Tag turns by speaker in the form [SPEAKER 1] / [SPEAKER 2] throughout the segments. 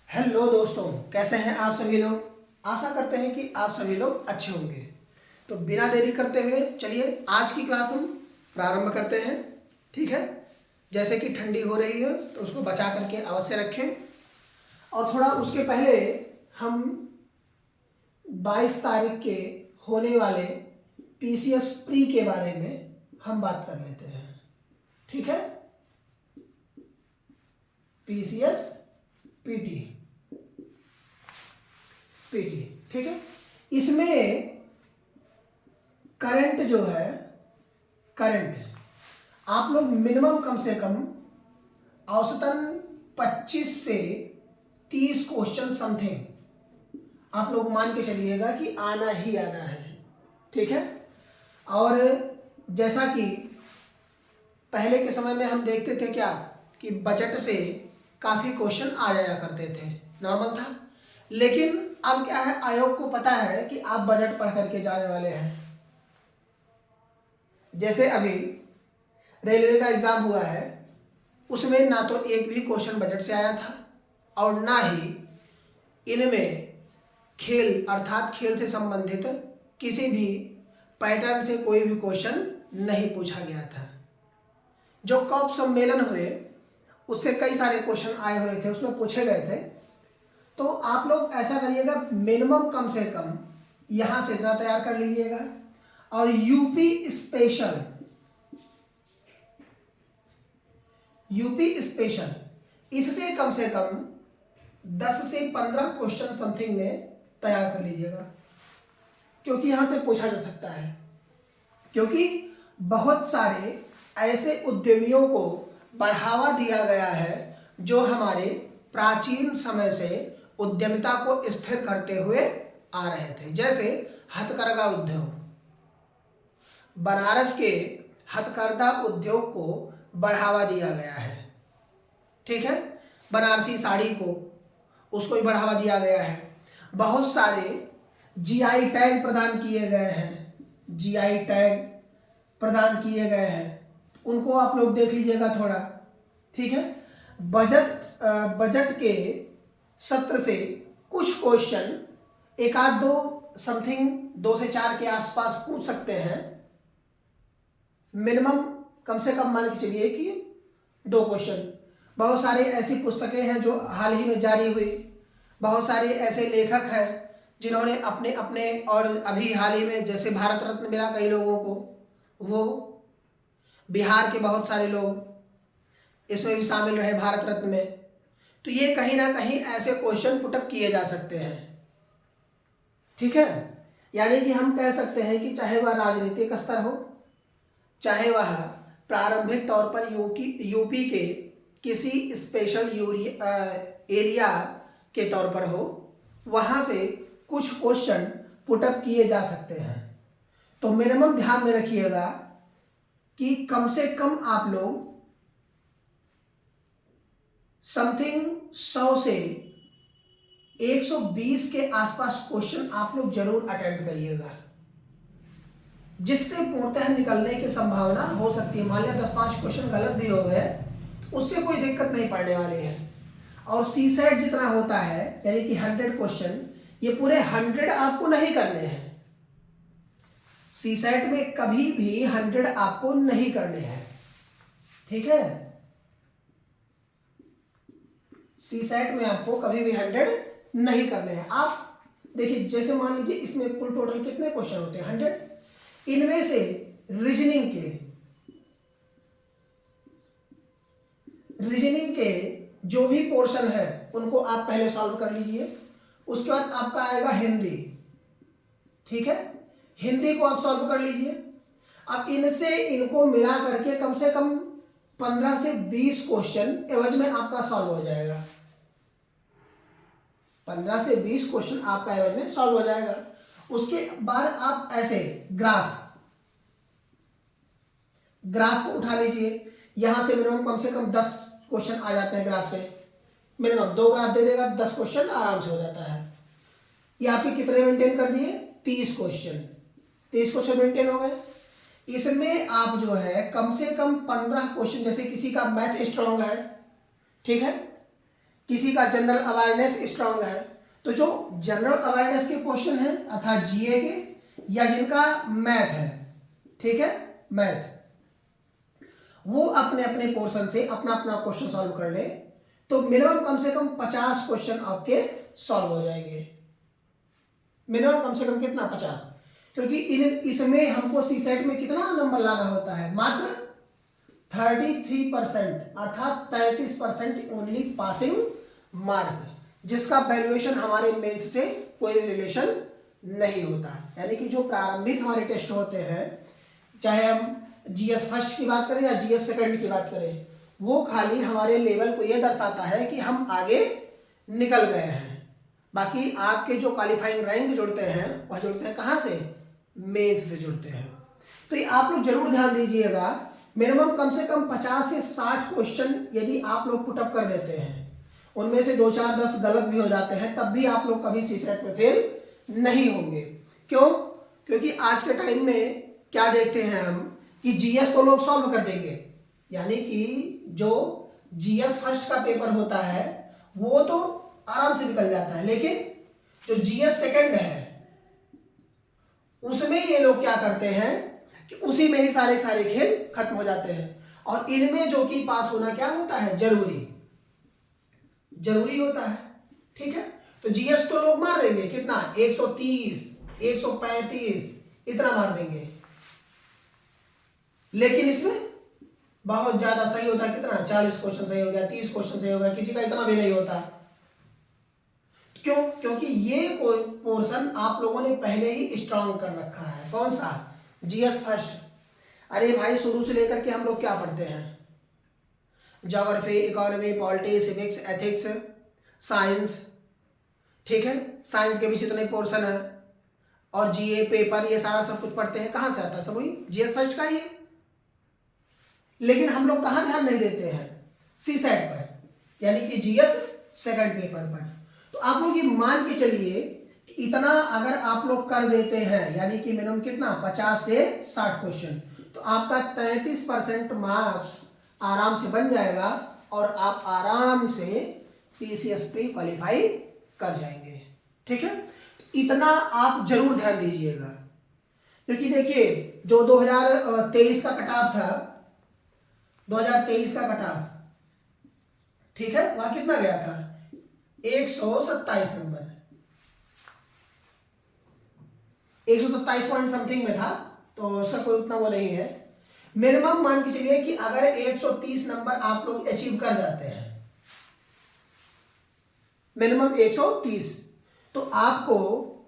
[SPEAKER 1] Hello दोस्तों, कैसे हैं आप सभी लोग। आशा करते हैं कि आप सभी लोग अच्छे होंगे। तो बिना देरी करते हुए चलिए आज की क्लास हम प्रारंभ करते हैं। ठीक है, जैसे कि ठंडी हो रही है तो उसको बचा करके अवश्य रखें। और थोड़ा उसके पहले हम 22 तारीख के होने वाले पीसीएस प्री के बारे में हम बात कर लेते हैं। ठीक है, पीसीएस पीटी पीटी। ठीक है, इसमें करंट जो है, करंट आप लोग मिनिमम कम से कम औसतन 25 से 30 क्वेश्चन समथिंग आप लोग मान के चलिएगा कि आना ही आना है। ठीक है, और जैसा कि पहले के समय में हम देखते थे क्या कि बजट से काफ़ी क्वेश्चन आ जाया करते थे, नॉर्मल था। लेकिन अब क्या है, आयोग को पता है कि आप बजट पढ़ करके जाने वाले हैं। जैसे अभी रेलवे का एग्जाम हुआ है, उसमें ना तो एक भी क्वेश्चन बजट से आया था और ना ही इनमें खेल अर्थात खेल से संबंधित किसी भी पैटर्न से कोई भी क्वेश्चन नहीं पूछा गया था। जो कॉप सम्मेलन हुए उससे कई सारे क्वेश्चन आए हुए थे, उसमें पूछे गए थे। तो आप लोग ऐसा करिएगा, मिनिमम कम से कम यहाँ से इतना तैयार कर लीजिएगा। और यूपी स्पेशल इससे कम से कम 10 से 15 क्वेश्चन समथिंग में तैयार कर लीजिएगा, क्योंकि यहाँ से पूछा जा सकता है। क्योंकि बहुत सारे ऐसे उद्यमियों को बढ़ावा दिया गया है जो हमारे प्राचीन समय से उद्यमिता को स्थिर करते हुए आ रहे थे। जैसे हथकरघा उद्योग, बनारस के हथकरघा उद्योग को बढ़ावा दिया गया है। ठीक है, बनारसी साड़ी को उसको भी बढ़ावा दिया गया है। बहुत सारे जीआई टैग प्रदान किए गए हैं, जीआई टैग प्रदान किए गए हैं, उनको आप लोग देख लीजिएगा थोड़ा। ठीक है, बजट के सत्र से कुछ क्वेश्चन एक आध दो समथिंग 2 से 4 के आसपास पूछ सकते हैं। मिनिमम कम से कम मान के चलिए कि 2 क्वेश्चन। बहुत सारी ऐसी पुस्तकें हैं जो हाल ही में जारी हुई, बहुत सारे ऐसे लेखक हैं जिन्होंने अपने अपने, और अभी हाल ही में जैसे भारत रत्न मिला कई लोगों को, वो बिहार के बहुत सारे लोग इसमें भी शामिल रहे भारत रत्न में। तो ये कहीं ना कहीं ऐसे क्वेश्चन पुटअप किए जा सकते हैं। ठीक है, यानी कि हम कह सकते हैं कि चाहे वह राजनीतिक स्तर हो, चाहे वह प्रारंभिक तौर पर यूपी के किसी स्पेशल एरिया के तौर पर हो, वहाँ से कुछ क्वेश्चन पुटअप किए जा सकते हैं। तो मिनिमम ध्यान में रखिएगा कि कम से कम आप लोग समथिंग 100 से 120 के आसपास क्वेश्चन आप लोग जरूर अटेंड करिएगा, जिससे पूर्णतः निकलने की संभावना हो सकती है। मान लिया 10-5 क्वेश्चन गलत भी हो गए तो उससे कोई दिक्कत नहीं पड़ने वाली है। और सी सेट जितना होता है, यानी कि 100 क्वेश्चन, ये पूरे 100 आपको नहीं करने हैं। सी सेट में कभी भी 100 आपको नहीं करने हैं। ठीक है, सी सेट में आपको कभी भी 100 नहीं करने हैं। आप देखिए, जैसे मान लीजिए इसमें कुल टोटल कितने क्वेश्चन होते हैं, 100। इनमें से रीजनिंग के जो भी पोर्शन है उनको आप पहले सॉल्व कर लीजिए। उसके बाद आपका आएगा हिंदी। ठीक है, हिंदी को आप सॉल्व कर लीजिए। अब इनको मिला करके कम से कम 15 से 20 क्वेश्चन एवज में आपका सॉल्व हो जाएगा। 15 से 20 क्वेश्चन आपका एवज में सॉल्व हो जाएगा। उसके बाद आप ऐसे ग्राफ को उठा लीजिए। यहां से मिनिमम कम से कम 10 क्वेश्चन आ जाते हैं ग्राफ से। मिनिमम 2 ग्राफ दे देगा, 10 क्वेश्चन आराम से हो जाता है। ये आपके कितने मेंटेन कर दिए, 30 क्वेश्चन। 30 क्वेश्चन मेंटेन हो गए। इसमें आप जो है कम से कम 15 क्वेश्चन, जैसे किसी का मैथ स्ट्रांग है, ठीक है, किसी का जनरल अवेयरनेस स्ट्रांग है, तो जो जनरल अवेयरनेस के क्वेश्चन है अर्थात जीए के या जिनका मैथ है, ठीक है, मैथ, वो अपने अपने पोर्शन से अपना अपना क्वेश्चन सॉल्व कर ले तो मिनिमम कम से कम 50 क्वेश्चन आपके सॉल्व हो जाएंगे। मिनिमम कम से कम कितना, 50, क्योंकि इसमें हमको सी सेट में कितना नंबर लाना होता है, मात्र 33% अर्थात 33% ओनली पासिंग मार्क, जिसका वैल्यूएशन हमारे मेंस से कोई भी रिलेशन नहीं होता। यानी कि जो प्रारंभिक हमारे टेस्ट होते हैं, चाहे हम जीएस फर्स्ट की बात करें या जीएस सेकंड की बात करें, वो खाली हमारे लेवल को ये दर्शाता है कि हम आगे निकल गए हैं। बाकी आपके जो क्वालिफाइंग रैंक जुड़ते हैं वह जुड़ते हैं कहाँ से, मेंस से जुड़ते हैं। तो ये आप लोग जरूर ध्यान दीजिएगा, मिनिमम कम से कम 50 से 60 क्वेश्चन यदि आप लोग पुटअप कर देते हैं, उनमें से 2 4 10 गलत भी हो जाते हैं, तब भी आप लोग कभी सी सेट में फेल नहीं होंगे। क्यों? क्योंकि आज के टाइम में क्या देखते हैं हम कि जीएस को लोग सॉल्व कर देंगे, यानी कि जो जीएस फर्स्ट का पेपर होता है वो तो आराम से निकल जाता है, लेकिन जो जीएस सेकंड है उसमें ये लोग क्या करते हैं कि उसी में ही सारे खेल खत्म हो जाते हैं। और इनमें जो कि पास होना क्या होता है, जरूरी होता है, ठीक है। तो जीएस तो लोग मार देंगे कितना, 130 135 इतना मार देंगे, लेकिन इसमें बहुत ज्यादा सही होता है कितना, 40 क्वेश्चन सही हो गया, 30 क्वेश्चन सही हो गया, किसी का इतना भी नहीं होता। क्यों? क्योंकि ये कोई पोर्शन आप लोगों ने पहले ही स्ट्रांग कर रखा है। कौन सा, जीएस फर्स्ट। अरे भाई शुरू से लेकर के हम लोग क्या पढ़ते हैं, geography, economy, polity, civics, ethics, science, ठीक है, साइंस के भी जितने पोर्शन है और जीए पेपर, ये सारा सब कुछ पढ़ते हैं। कहाँ से आता है, सब वही जीएस फर्स्ट का ही है। लेकिन हम लोग कहाँ ध्यान नहीं देते हैं, सी सेट पर, यानी कि जीएस सेकंड पेपर पर। तो आप लोग ये मान के चलिए कि इतना अगर आप लोग कर देते हैं, यानी कि मिनिमम कितना, 50 से 60 क्वेश्चन, तो आपका 33% मार्क्स आराम से बन जाएगा और आप आराम से पीसीएस पे क्वालिफाई कर जाएंगे, ठीक है। इतना आप जरूर ध्यान दीजिएगा, क्योंकि देखिए जो 2023 का कट ऑफ था, 2023 का कट ऑफ, ठीक है, वहां कितना गया था, 127 नंबर, 127 पॉइंट समथिंग में था, तो उसका कोई उतना वो नहीं है। मिनिमम मान के चलिए कि अगर 130 नंबर आप लोग अचीव कर जाते हैं, मिनिमम 130, तो आपको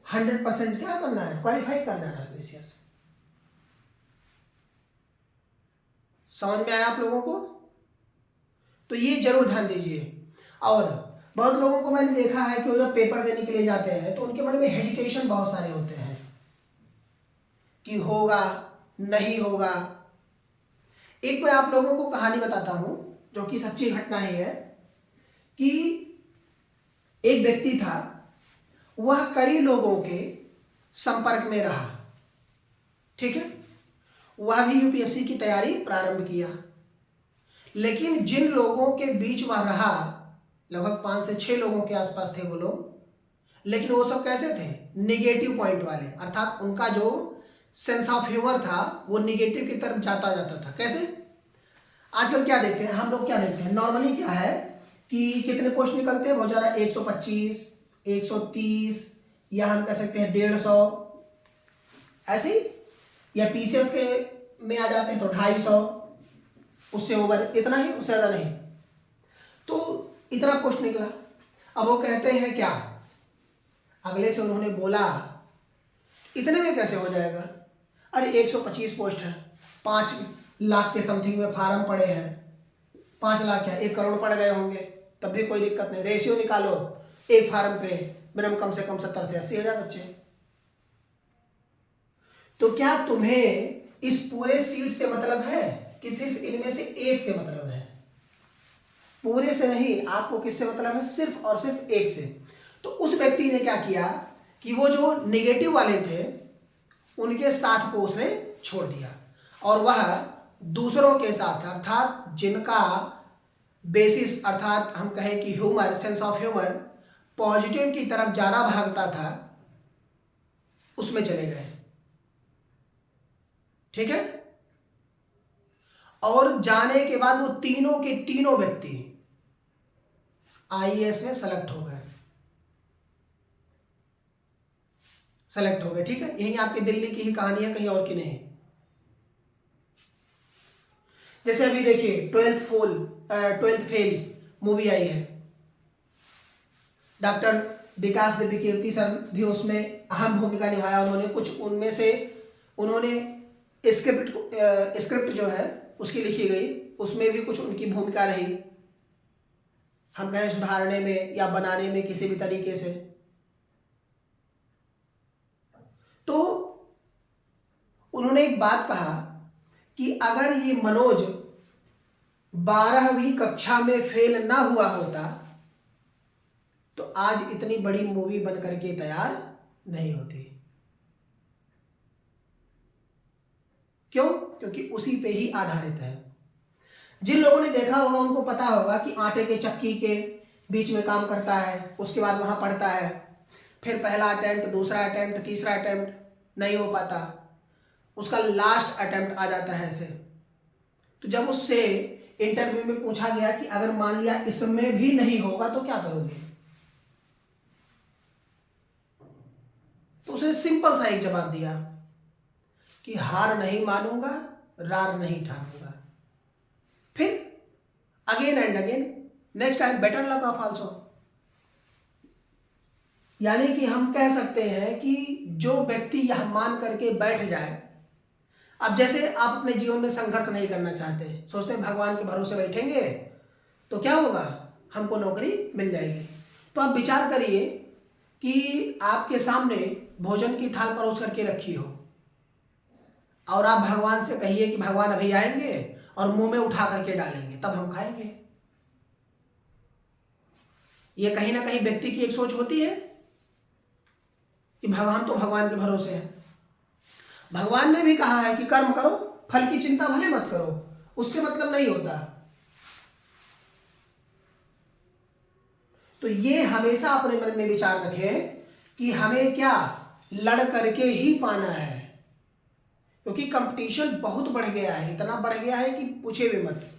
[SPEAKER 1] 100% क्या करना है, क्वालिफाई कर जाना है पीसीएस। समझ में आया आप लोगों को? तो ये जरूर ध्यान दीजिए। और बहुत लोगों को मैंने देखा है कि वो जब पेपर देने के लिए जाते हैं तो उनके मन में हेजिटेशन बहुत सारे होते हैं कि होगा नहीं होगा। एक मैं आप लोगों को कहानी बताता हूं जो कि सच्ची घटना ही है, कि एक व्यक्ति था, वह कई लोगों के संपर्क में रहा, ठीक है, वह भी यूपीएससी की तैयारी प्रारंभ किया, लेकिन जिन लोगों के बीच वह रहा, लगभग 5 से 6 लोगों के आसपास थे वो लोग, लेकिन वो सब कैसे थे, निगेटिव पॉइंट वाले, अर्थात उनका जो सेंस ऑफ ह्यूमर था वो निगेटिव की तरफ जाता था। कैसे, आजकल क्या देखते हैं हम लोग, क्या देखते हैं नॉर्मली क्या है कि कितने पोस्ट निकलते हैं, बहुत ज़्यादा 125, 130, या हम कह सकते हैं 150 ऐसे, या पीसीएस के में आ जाते हैं तो 250, उससे ओवर, इतना ही, उससे ज़्यादा नहीं। तो इतना पोस्ट निकला। अब वो कहते हैं क्या, अगले से उन्होंने बोला इतने में कैसे हो जाएगा, अरे 125 पोस्ट है, 5 लाख के समथिंग में फार्म पड़े हैं, 5 लाख क्या 1 करोड़ पड़ गए होंगे, तब भी कोई दिक्कत नहीं, रेशियो निकालो, एक फार्म पे मिनिमम कम से कम 70 से 80 हजार बच्चे। तो क्या तुम्हें इस पूरे सीट से मतलब है कि सिर्फ इनमें से एक से मतलब है? पूरे से नहीं, आपको किससे मतलब है, सिर्फ और सिर्फ एक से। तो उस व्यक्ति ने क्या किया कि वो जो नेगेटिव वाले थे उनके साथ को उसने छोड़ दिया और वह दूसरों के साथ, अर्थात जिनका बेसिस अर्थात हम कहें कि humour, sense of humour positive की तरफ ज़्यादा भागता था, उसमें चले गए। ठीक है। और जाने के बाद वो तीनों के तीनों व्यक्ति आईएएस में सेलेक्ट हो गए, सेलेक्ट हो गए। ठीक है, यही आपकी दिल्ली की ही कहानी है, कहीं और की नहीं। जैसे अभी देखिए ट्वेल्थ फेल मूवी आई है, डॉक्टर विकास दिव्य कीर्ति सर भी उसमें अहम भूमिका निभाया उन्होंने। कुछ उनमें से उन्होंने स्क्रिप्ट जो है उसकी लिखी गई, उसमें भी कुछ उनकी भूमिका रही, हम कहें सुधारने में या बनाने में किसी भी तरीके से। तो उन्होंने एक बात कहा कि अगर ये मनोज 12वीं कक्षा में फेल ना हुआ होता तो आज इतनी बड़ी मूवी बन करके तैयार नहीं होती। क्यों? क्योंकि उसी पे ही आधारित है। जिन लोगों ने देखा होगा उनको पता होगा कि आटे के चक्की के बीच में काम करता है, उसके बाद वहां पढ़ता है, फिर पहला अटेम्प्ट, दूसरा अटेम्प्ट, तीसरा अटेम्प्ट नहीं हो पाता, उसका लास्ट अटेम्प्ट आ जाता है ऐसे। तो जब उससे इंटरव्यू में पूछा गया कि अगर मान लिया इसमें भी नहीं होगा तो क्या करोगे, तो उसने सिंपल सा एक जवाब दिया कि हार नहीं मानूंगा, रार नहीं ठानूंगा, फिर again and again, next time better luck of also. यानी कि हम कह सकते हैं कि जो व्यक्ति यह मान करके बैठ जाए, अब जैसे आप अपने जीवन में संघर्ष नहीं करना चाहते, सोचते हैं भगवान के भरोसे बैठेंगे तो क्या होगा, हमको नौकरी मिल जाएगी। तो आप विचार करिए कि आपके सामने भोजन की थाल परोस करके रखी हो और आप भगवान से कहिए कि भगवान अभी आएंगे और मुंह में उठा करके डालेंगे तब हम खाएंगे। ये कहीं ना कहीं व्यक्ति की एक सोच होती है कि भगवान तो भगवान के भरोसे हैं। भगवान ने भी कहा है कि कर्म करो, फल की चिंता भले मत करो, उससे मतलब नहीं होता। तो ये हमेशा अपने मन में विचार रखें कि हमें क्या लड़ करके ही पाना है, क्योंकि कंपटीशन बहुत बढ़ गया है, इतना बढ़ गया है कि पूछे भी मत।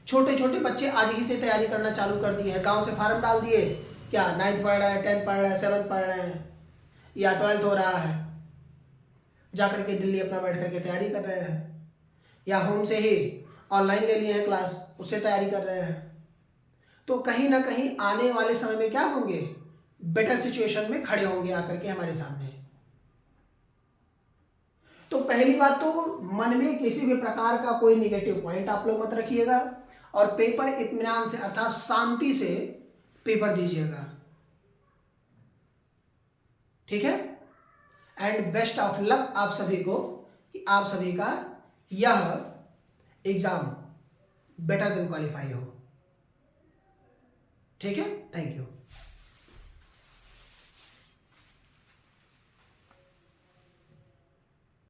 [SPEAKER 1] छोटे छोटे बच्चे आज ही से तैयारी करना चालू कर दिए हैं, गांव से फार्म डाल दिए, क्या 9th पढ़ रहा है, 10th पढ़ रहा है, 7th पढ़ रहे हैं या 12th हो रहा है, जाकर के दिल्ली अपना बैठ करके तैयारी कर रहे हैं, या होम से ही ऑनलाइन ले लिए हैं क्लास, उससे तैयारी कर रहे हैं। तो कहीं ना कहीं आने वाले समय में क्या होंगे, बेटर सिचुएशन में खड़े होंगे आकर के हमारे सामने। तो पहली बात तो मन में किसी भी प्रकार का कोई निगेटिव पॉइंट आप लोग मत रखिएगा और पेपर इत्मीनान से अर्थात शांति से पेपर दीजिएगा। ठीक है। एंड बेस्ट ऑफ लक आप सभी को कि आप सभी का यह एग्जाम बेटर देन क्वालिफाई हो। ठीक है। Thank you.